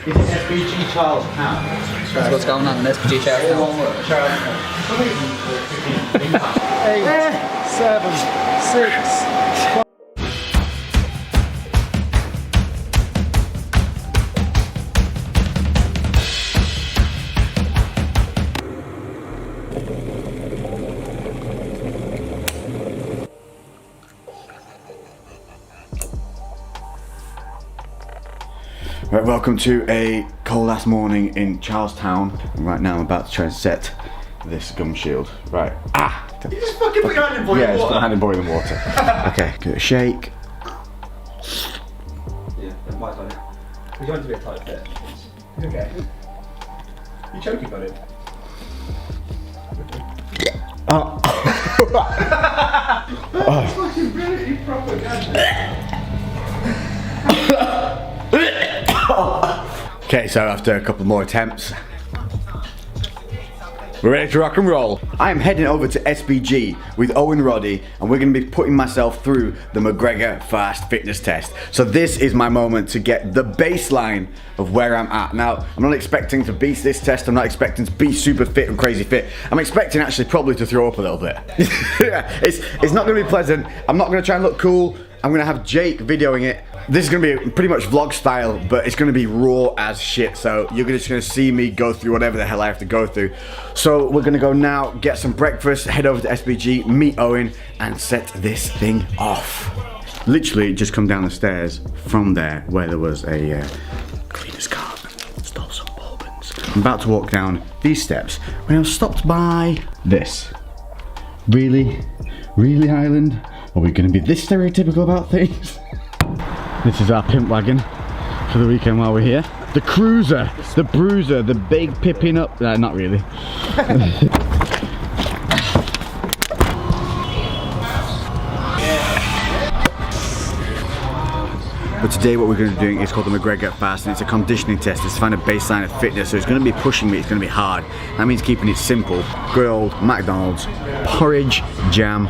This is SBG Charles Town. That's what's going on in SBG Charles Town. 8, 7, 6. Right, welcome to a cold ass morning in Charlestown. Right now I'm about to try and set this gum shield. Right. Ah! You just fucking put your hand in boiling water. Yeah, just put my hand in boiling water. Okay, give it a shake. Yeah, and white on it. You want it to be a tight fit. Okay. You choking on it? Oh. That's fucking really propaganda. Okay, so after a couple more attempts, we're ready to rock and roll. I am heading over to SBG with Owen Roddy, and we're going to be putting myself through the McGregor fast fitness test. So this is my moment to get the baseline of where I'm at. Now, I'm not expecting to beat this test. I'm not expecting to be super fit and crazy fit. I'm expecting actually probably to throw up a little bit. It's not going to be pleasant. I'm not going to try and look cool. I'm going to have Jake videoing it. This is going to be pretty much vlog style, but it's going to be raw as shit. So you're just going to see me go through whatever the hell I have to go through. So we're going to go now, get some breakfast, head over to SBG, meet Owen, and set this thing off. Literally just come down the stairs from there where there was a cleaner's cart. Stole some bourbons. I'm about to walk down these steps when I was stopped by this. Really? Really, Highland? Are we going to be this stereotypical about things? This is our pimp wagon for the weekend while we're here. The cruiser, the bruiser, the big pipping up. Not really. But today what we're going to be doing is called the McGregor Fast, and it's a conditioning test. It's to find a baseline of fitness, so it's going to be pushing me, it's going to be hard. That means keeping it simple. Good old McDonald's, porridge, jam.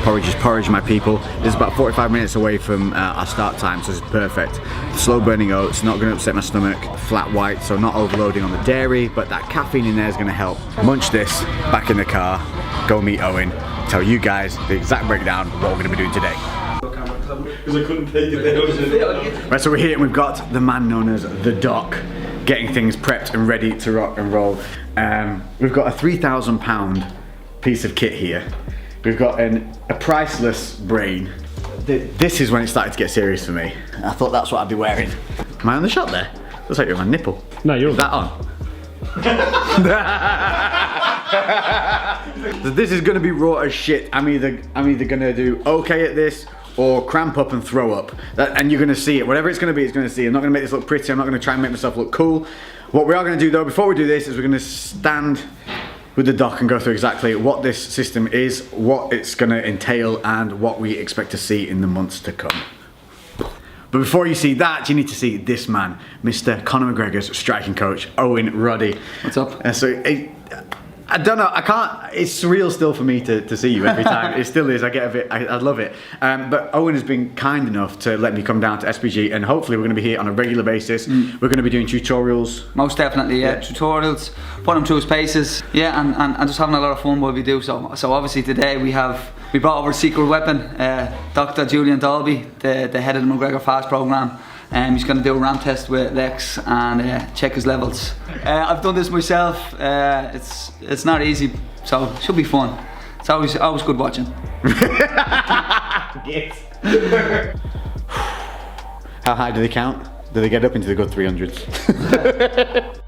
Porridge is porridge, my people. This is about 45 minutes away from our start time, so it's perfect. Slow burning oats, not going to upset my stomach. Flat white, so not overloading on the dairy, but that caffeine in there is going to help. Munch this, back in the car, go meet Owen, tell you guys the exact breakdown of what we're going to be doing today. Because I couldn't take it. Right, so we're here and we've got the man known as the Doc, getting things prepped and ready to rock and roll. We've got a £3,000 piece of kit here. We've got a priceless brain. This is when it started to get serious for me. I thought that's what I'd be wearing. Am I on the shot there? Looks like you're on my nipple. No, you're Is that on? This is gonna be raw as shit. I'm either gonna do okay at this or cramp up and throw up. And you're gonna see it. Whatever it's gonna be, it's gonna see. I'm not gonna make this look pretty. I'm not gonna try and make myself look cool. What we are gonna do though, before we do this, is we're gonna stand with the Doc and go through exactly what this system is, what it's going to entail, and what we expect to see in the months to come. But before you see that, you need to see this man, Mr. CONOR McGREGORS striking coach, Owen Roddy. What's up? I don't know, I can't, it's surreal still for me to see you every time. It still is, I get a bit, I love it. But Owen has been kind enough to let me come down to SBG, and hopefully we're going to be here on a regular basis. We're going to be doing tutorials. Most definitely, yeah. Tutorials, put him through his paces, yeah, and just having a lot of fun while we do so. So obviously today we brought over a secret weapon, Dr. Julian Dalby, the head of the McGregor Fast program. He's going to do a ramp test with Lex and check his levels. I've done this myself. It's not easy, so it should be fun. It's always good watching. Yes. How high do they count? Do they get up into the good 300s?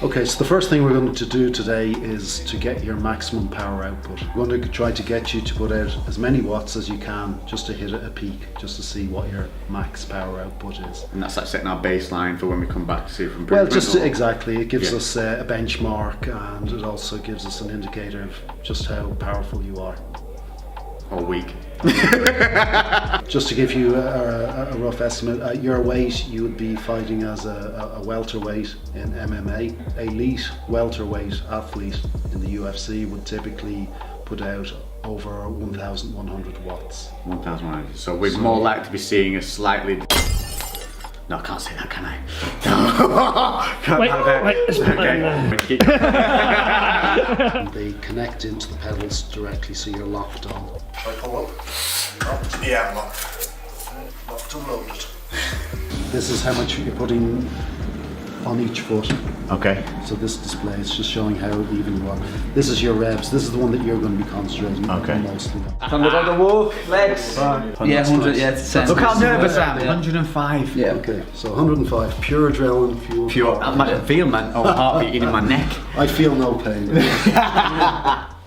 Okay, so the first thing we're going to do today is to get your maximum power output. We're going to try to get you to put out as many watts as you can just to hit a peak, just to see what your max power output is. And that's like setting our baseline for when we come back to see if we're well, just exactly. It gives us a benchmark, and it also gives us an indicator of just how powerful you are. Or weak. Just to give you a rough estimate, at your weight you would be fighting as a welterweight in MMA. Elite welterweight athlete in the UFC would typically put out over 1,100 watts. 1,100. So we're more likely to be seeing a slightly No, I can't say that, can I? No. And they connect into the pedals directly, so you're locked on. I pull up. Yeah, I'm locked. Locked and loaded. This is how much you're putting on each foot. Okay. So this display is just showing how even you are. This is your revs. This is the one that you're going to be concentrating on mostly on. Time to go to walk, legs. Yeah, 100, yeah, it's the same. Look how nervous I am. 105. Yeah. Okay, so 105, pure adrenaline fuel. Pure. I feel my own heart beating in my neck. I feel no pain.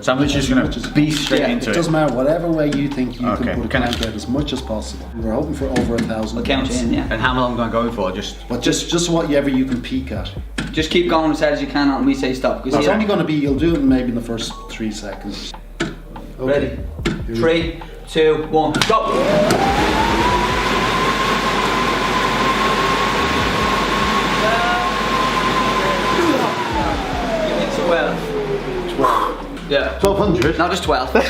So I'm literally just going to beast straight into It doesn't matter, whatever way you think you Okay. can put a count out as much as possible. We're hoping for over 1,000. We'll count you in, yeah. And how long am I going for? But just whatever you can peak at. Just keep going as hard as you can and we say stop. It's only going to be, you'll do it maybe in the first 3 seconds. Okay. Ready? 3, 2, 1, go! Give me 12. 12. Yeah. 1,200? No, just 12. I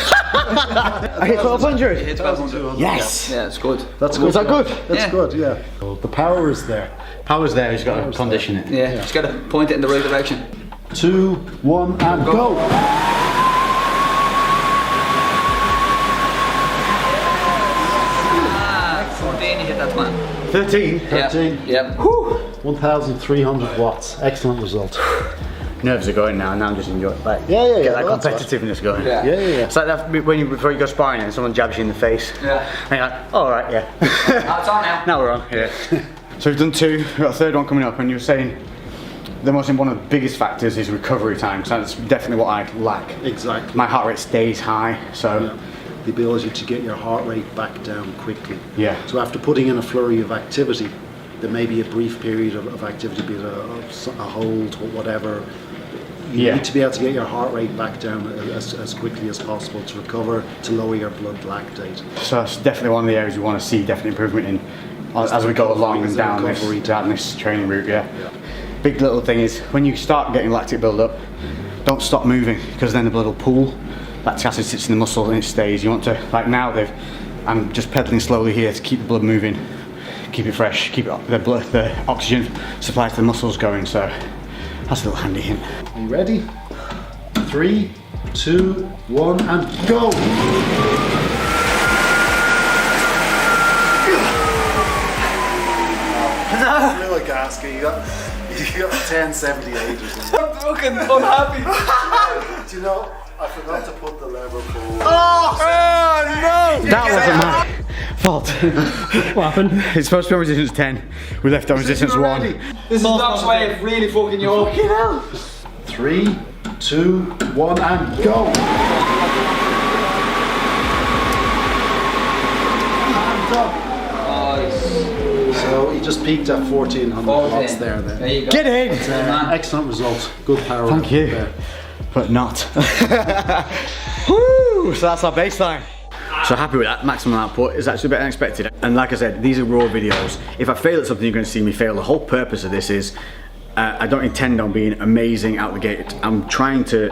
hit 1200. You hit 1200. Yes. Yeah, it's good. That's good. Is that good? That's Yeah. good, yeah. The power is there. Power's there, he's got to condition it. Yeah, just gotta point it in the right direction. 2, 1, and go! Ah, 14, you hit that one. 13. 13. Yep. 1,300 watts. Excellent result. Nerves are going now, and now I'm just enjoying it. Like, Yeah. get that Well, that's competitiveness going. Yeah. Yeah. It's like that when you, before you go sparring and someone jabs you in the face. Yeah. And you're like, all right, yeah. It's on now. Now we're on, yeah. So we've done 2, we've got a third one coming up, and you were saying one of the biggest factors is recovery time. So that's definitely what I lack. Exactly. My heart rate stays high, so The ability to get your heart rate back down quickly. Yeah. So after putting in a flurry of activity, there may be a brief period of activity, be it a hold or whatever. You need to be able to get your heart rate back down as quickly as possible to recover, to lower your blood lactate. So that's definitely one of the areas we want to see definite improvement in as we go along and down this training route. Yeah. Big little thing is when you start getting lactic build up, don't stop moving because then the blood will pool. Lactic acid sits in the muscle and it stays. You want to, like now, I'm just pedaling slowly here to keep the blood moving, keep it fresh, keep the oxygen supply to the muscles going. So that's a little handy hint. Are you ready? 3, 2, 1, and go! No! Like Gasky, you got 1078 or something. I'm fucking unhappy. Do you know, I forgot to put the Liverpool. Oh no! That wasn't my fault. What happened? It's supposed to be on resistance 10. We left on resistance 1. This is Doc's way of really fucking you up. 3, 2, 1, and go! And done. Nice. So he just peaked at 1,400 watts there. There you go. Get in! Excellent result. Good power. Thank you. There. But not. Woo! So that's our baseline. So happy with that. Maximum output is actually better than expected. And like I said, these are raw videos. If I fail at something, you're going to see me fail. The whole purpose of this is I don't intend on being amazing out the gate. I'm trying to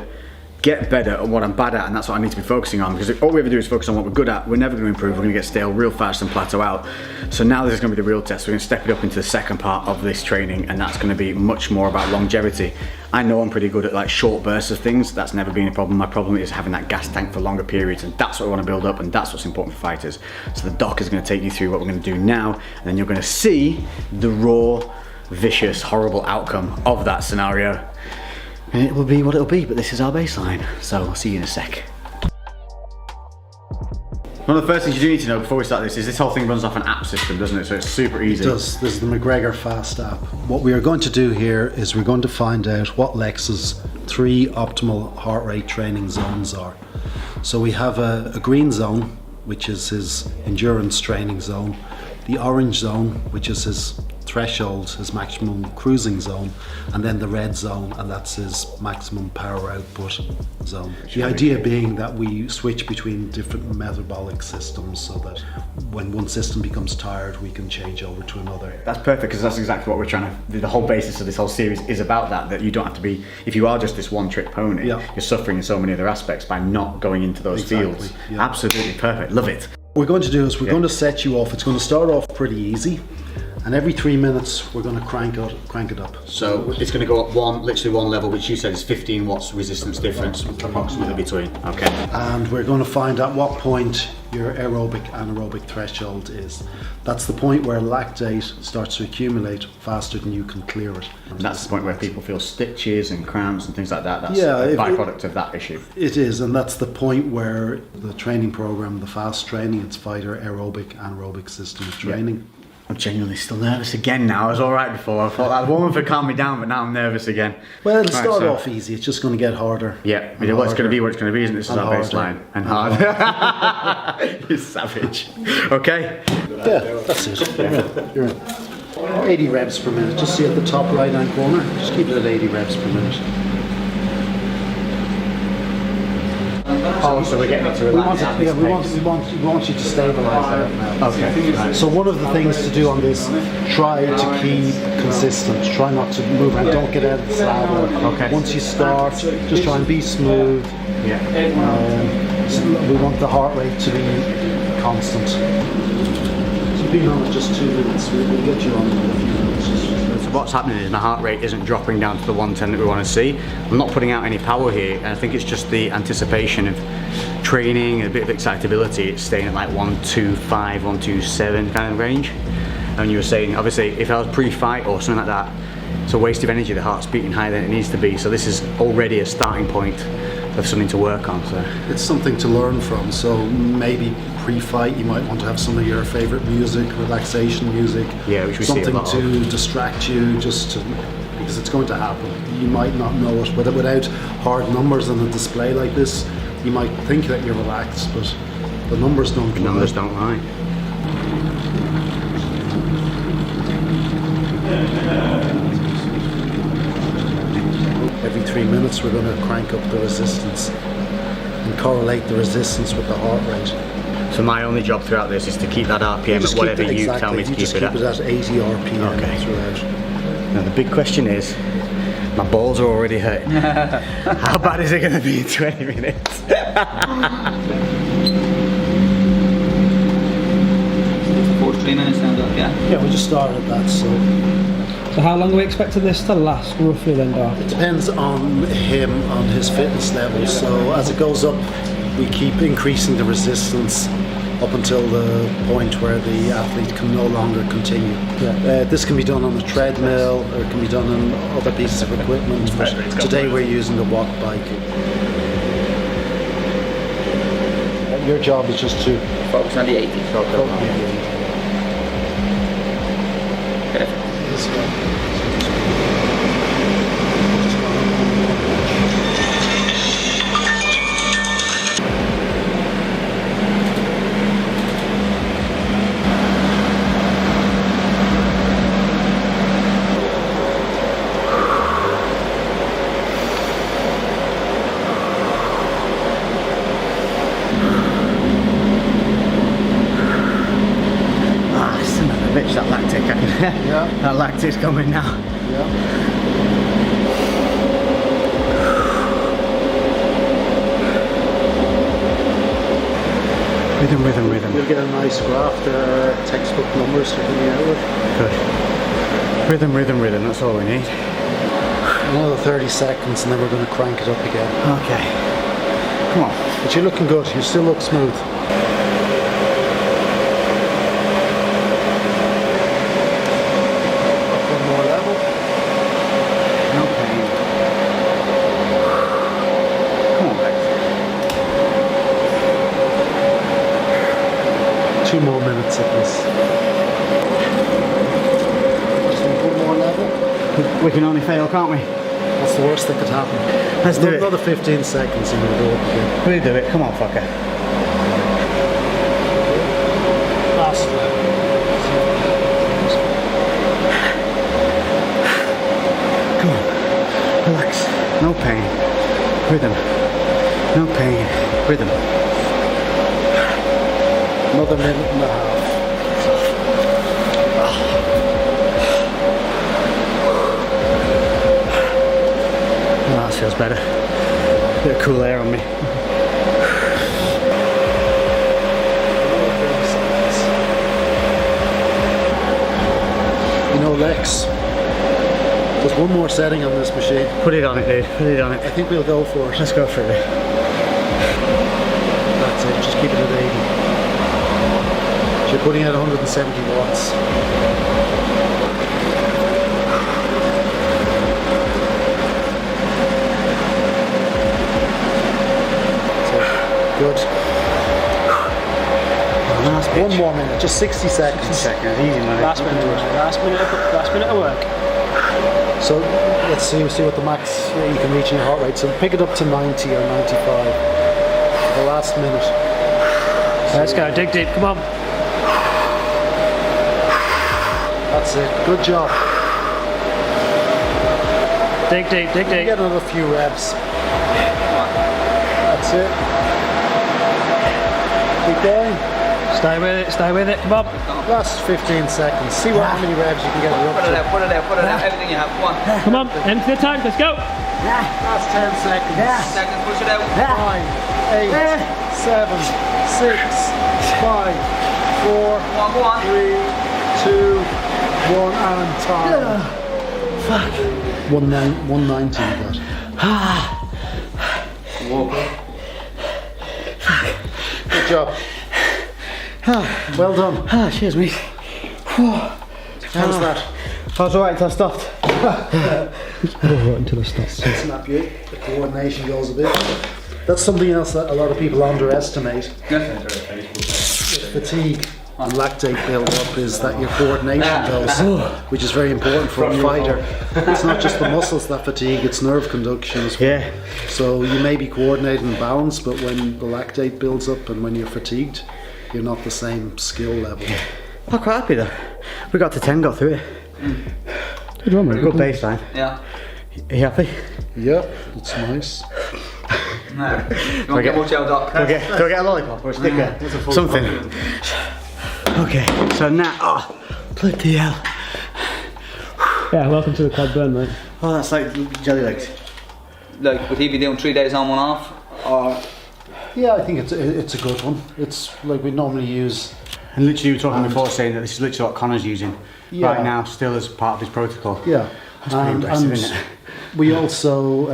get better at what I'm bad at, and that's what I need to be focusing on, because if all we ever do is focus on what we're good at, we're never going to improve. We're going to get stale real fast and plateau out. So now this is going to be the real test. We're going to step it up into the second part of this training, and that's going to be much more about longevity. I know I'm pretty good at like short bursts of things. That's never been a problem. My problem is having that gas tank for longer periods, and that's what I want to build up, and that's what's important for fighters. So the doc is going to take you through what we're going to do now, and then you're going to see the raw, vicious, horrible outcome of that scenario. And it will be what it'll be, but this is our baseline. So I'll see you in a sec. One of the first things you do need to know before we start this whole thing runs off an app system, doesn't it? So it's super easy. It does. This is the McGregor Fast app. What we are going to do here is we're going to find out what Lex's 3 optimal heart rate training zones are. So we have a green zone, which is his endurance training zone, the orange zone, which is his threshold, his maximum cruising zone, and then the red zone, and that's his maximum power output zone. The idea being that we switch between different metabolic systems so that when one system becomes tired, we can change over to another. That's perfect, because that's exactly what we're trying to, the whole basis of this whole series is about that you don't have to be, if you are just this one trick pony, Yeah. you're suffering in so many other aspects by not going into those Exactly, fields. yeah. Absolutely perfect, love it. What we're going to do is we're going to set you off. It's going to start off pretty easy, And every 3 minutes we're going to crank it up. So it's going to go up literally one level, which you said is 15 watts resistance difference approximately between. Okay. And we're going to find at what point your aerobic anaerobic threshold is. That's the point where lactate starts to accumulate faster than you can clear it. And that's the point where people feel stitches and cramps and things like that. That's Yeah, a byproduct of that issue. It is, and that's the point where the training program, the fast training, it's fighter aerobic anaerobic system of training. I'm genuinely still nervous again now. I was alright before. I thought that woman would calm me down, but now I'm nervous again. Well, it'll Right, start so- off easy. It's just going to get harder. Yeah, and well, it's going to be harder. what it's going to be, isn't it? This is And our harder. baseline. And hard. You savage. Okay. Yeah, that's it. You're in. 80 reps per minute. Just see at the top right hand corner. Just keep it at 80 reps per minute. Oh, so we're getting it to relax at this pace. We want you to stabilise that now. Okay. Right. So one of the things to do on this, try to keep consistent. Try not to move around. Don't get out of the saddle. Okay. Once you start, just try and be smooth. Yeah. So we want the heart rate to be constant. So being on it just 2 minutes, we'll get you on in a few minutes. So what's happening is my heart rate isn't dropping down to the 110 that we want to see. I'm not putting out any power here, and I think it's just the anticipation of training and a bit of excitability. It's staying at like 125, 127 kind of range. And you were saying, obviously, if I was pre-fight or something like that, it's a waste of energy. The heart's beating higher than it needs to be. So this is already a starting point of something to work on. So It's something to learn from. So maybe pre-fight you might want to have some of your favourite music, relaxation music. Yeah, which we see a something lot to distract you, because it's going to happen. You might not know it, but without hard numbers on a display like this, you might think that you're relaxed, but the numbers don't lie. numbers don't lie. Every 3 minutes we're going to crank up the resistance and correlate the resistance with the heart rate. So my only job throughout this is to keep that RPM Just at whatever keep it, you exactly. tell me to You keep just it keep at. it at 80 RPM Okay. throughout. Now the big question is, my balls are already hurting. How bad is it going to be in 20 minutes? 43 minutes now, yeah. Yeah, we just started that, So how long are we expecting this to last, roughly then, Doc? it depends on him, on his fitness level. So as it goes up, we keep increasing the resistance up until the point where the athlete can no longer continue. This can be done on a treadmill, or it can be done on other pieces of equipment, but today we're using the walk bike. Your job is just to Focus on the 80. Bitch, that lactic. Yeah. That lactic's coming now. Rhythm. You'll get a nice graph there, textbook numbers you're coming out with. Good. Rhythm, that's all we need. Another 30 seconds and then we're going to crank it up again. Okay. Come on. But you're looking good, you still look smooth. One more level. No pain. Come on, Bex. 2 more minutes of this. Just one more level. We can only fail, can't we? What's the worst that could happen? Let's do it. Another 15 seconds and we'll go up again. We do it. Come on, fucker. Last level. Come on. Relax. No pain. Rhythm. No pain. Rhythm. Another minute and a half. Oh, that feels better. Bit of cool air on me. Another 30 seconds. no legs. There's one more setting on this machine. Put it on it, dude. Put it on I it. think we'll go for it. Let's go for it. That's it, just keep it at 80. So you're putting out 170 watts. Good. One more minute, just 60 seconds. 60 seconds, easy man. Last minute of work. So let's see what the max you can reach in your heart rate. So pick it up to 90 or 95 for the last minute. Let's go, dig deep, come on. That's it, good job. Dig deep, dig deep. Get another few reps. That's it. Keep going. Stay with it, come on. Last 15 seconds. See how many reps you can get it up Put it to. out, put it out, put it out. Everything you have. Come on. Come on, empty the tank, let's go. Last 10 seconds. Seconds, push it out. 5, 8, 7, 6, 5, 4, Go on. 3, 2, 1, and time. Fuck. 190 you got. Good job. Well done. Cheers, mate. How's that? I was alright until I stopped. Until I stop. Snap you. The coordination goes a bit. That's something else that a lot of people underestimate. Fatigue and lactate build up is that your coordination goes, which is very important for a fighter. It's not just the muscles that fatigue, it's nerve conduction as well. Yeah. So you may be coordinated and balanced, but when the lactate builds up and when you're fatigued, you're not the same skill level. I'm quite happy though. We got to 10, got through it. Good one, mate. Good baseline. Yeah. Are you happy? Yeah, it's nice. No. You won't get much out, Doc. Do I get a lollipop or a sticker? Something. Okay, so now, oh, bloody hell. Yeah, welcome to the quad burn, mate. Oh, that's like jelly legs. Like, would he be doing 3 days on, 1 off? Or Yeah, I think it's a good one. It's like we normally use. And literally you were talking before saying that this is literally what Conor's using Yeah. right now, still as part of his protocol. Yeah, That's pretty impressive, isn't it? we also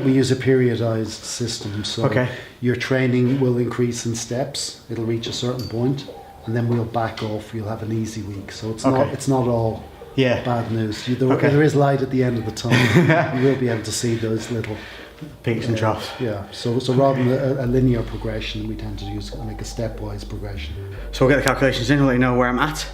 we use a periodized system. So Okay. your training will increase in steps. It'll reach a certain point, and then we'll back off. You'll have an easy week. So it's not all Yeah. bad news. Okay. There is light at the end of the tunnel. You will be able to see those little Peaks and troughs. Yeah. So rather than a linear progression, we tend to use like a stepwise progression. So we'll get the calculations in, we'll let you know where I'm at.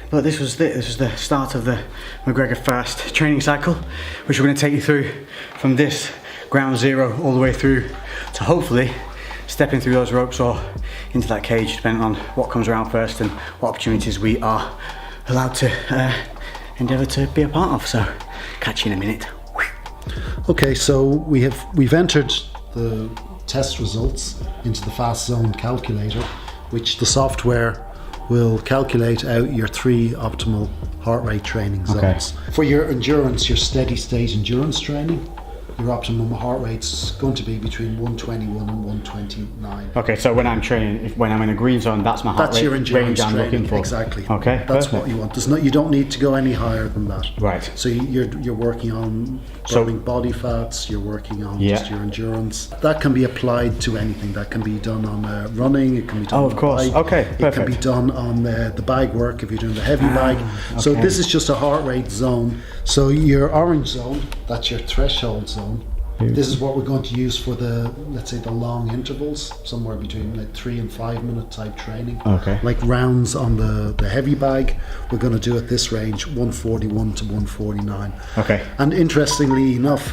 But this was the start of the McGregor Fast training cycle, which we're going to take you through from this ground zero all the way through to hopefully stepping through those ropes or into that cage, depending on what comes around first and what opportunities we are allowed to endeavour to be a part of. So catch you in a minute. Okay, so we've entered the test results into the Fast Zone calculator, which the software will calculate out your 3 optimal heart rate training zones. For your endurance, your steady state endurance training, your optimum heart rate's going to be between 121 and 129. Okay, so when I'm training, when I'm in a green zone, that's my heart That's rate your endurance range I'm training, looking for. exactly. Okay, that's perfect. what you want. You don't need to go any higher than that. Right. So you're working on burning body fats. You're working on just your endurance. That can be applied to anything. That can be done on running. It can be done. Oh, of course. Bike. Okay, It can perfect. be done on the bag work if you're doing the heavy bag. So okay. this is just a heart rate zone. So your orange zone, that's your threshold zone. This is what we're going to use for the, let's say, the long intervals, somewhere between like 3 and 5 minute type training. Okay. Like rounds on the heavy bag, we're going to do at this range 141 to 149. Okay. And interestingly enough,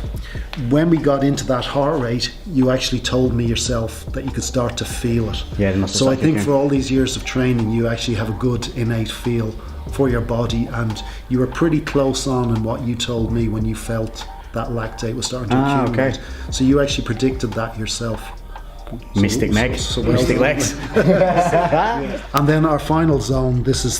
when we got into that heart rate, you actually told me yourself that you could start to feel it. Yeah, the muscles so I start think kicking. for all these years of training, you actually have a good innate feel for your body, and you were pretty close on in what you told me when you felt that lactate was starting to accumulate. Okay. So you actually predicted that yourself. Mystic Meg, well Mystic done. Legs. And then our final zone, this is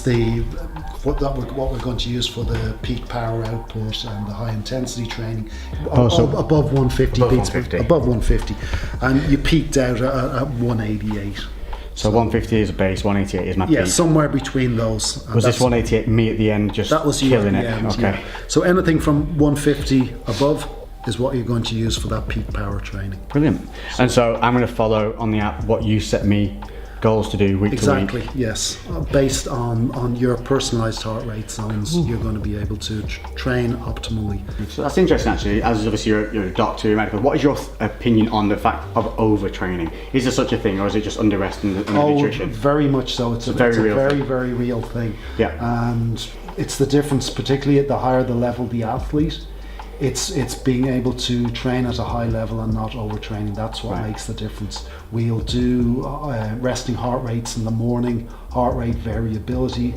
what we're going to use for the peak power output and the high intensity training. Above 150 Above beats 150. above 150, and you peaked out at 188. So 150 is a base, 188 is my peak. Yeah, somewhere between those. And Was this that's- 188 me at the end just That was you killing at it? the end, Okay. yeah. So anything from 150 above is what you're going to use for that peak power training. Brilliant. And so I'm going to follow on the app what you set me goals to do week to Exactly, week. yes. Based on your personalised heart rate zones, you're going to be able to train optimally. So that's interesting actually, as obviously you're a doctor, you're a medical. What is your opinion on the fact of overtraining? Is there such a thing, or is it just under rest and nutrition? Very much so. It's a very real very, thing. very real thing. Yeah. And it's the difference, particularly at the higher the level the athlete, it's being able to train at a high level and not overtraining. That's what Right. makes the difference. We'll do resting heart rates in the morning, heart rate variability.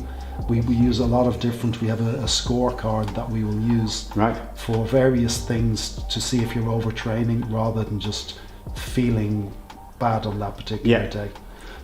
We use a lot of different, we have a scorecard that we will use Right. for various things to see if you're overtraining rather than just feeling bad on that particular Yeah. day.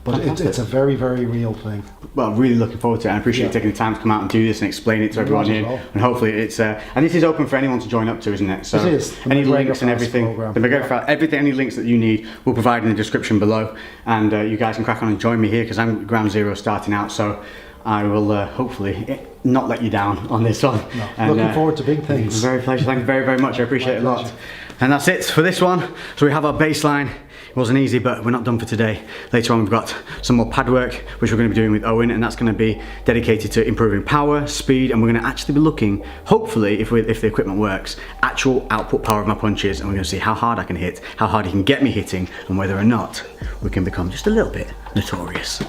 But Fantastic. it's a very, very real thing. Well, really looking forward to it. I appreciate you Yeah. taking the time to come out and do this and explain it to everyone Not at here. all. And hopefully it's and this is open for anyone to join up to, isn't it? So It is. The any McGregor links and Fast everything, program. the McGregor Fast, everything, any links that you need, we'll provide in the description below. And you guys can crack on and join me here because I'm ground zero starting out. So I will hopefully not let you down on this one. No. And, Looking forward to big things. Very pleasure. Thank you very, very much. I appreciate it a lot. pleasure. And that's it for this one. So we have our baseline. It wasn't easy, but we're not done for today. Later on, we've got some more pad work, which we're going to be doing with Owen, and that's going to be dedicated to improving power, speed, and we're going to actually be looking, hopefully, if the equipment works, actual output power of my punches, and we're going to see how hard I can hit, how hard he can get me hitting, and whether or not we can become just a little bit notorious.